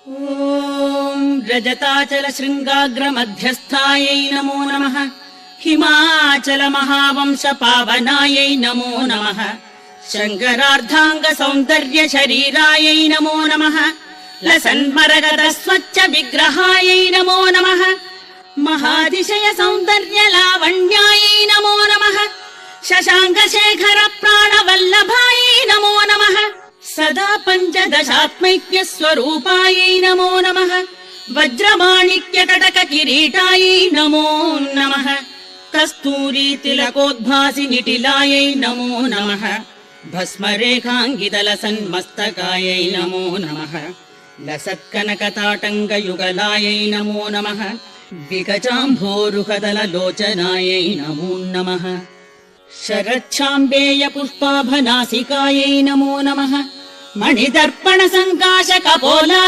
ॐ रजताचल शृङ्गाग्र मध्यस्थायै नमो नमः। हिमाचल महावंश पावनायै नमो नमः। शङ्करार्धाङ्ग सौन्दर्य शरीरायै नमो नमः। लसन्मरगद स्वच्छ विग्रहायै नमो नमः। महातिशय सौन्दर्य लावण्यायै नमो नमः। शशाङ्क शेखर प्राणवल्लभायै नमो नमः। सदा पञ्चदशात्मैक्य स्वरूपायै नमो नमः। वज्रमाणिक्य कटक किरीटायै नमो नमः। कस्तूरी तिलकोद्भासि निटिलायै नमो नमः। भस्मरेखाङ्गितलसन्मस्तकायै नमो नमः। लसत्कनकताटङ्गयुगलायै नमो नमः। विकचाम्भोरुहदललोचनायै नमो नमः। शरच्छाम्बेय पुष्पाभनासिकायै नमो नमः। मणिदर्पण सङ्काश कपोलाय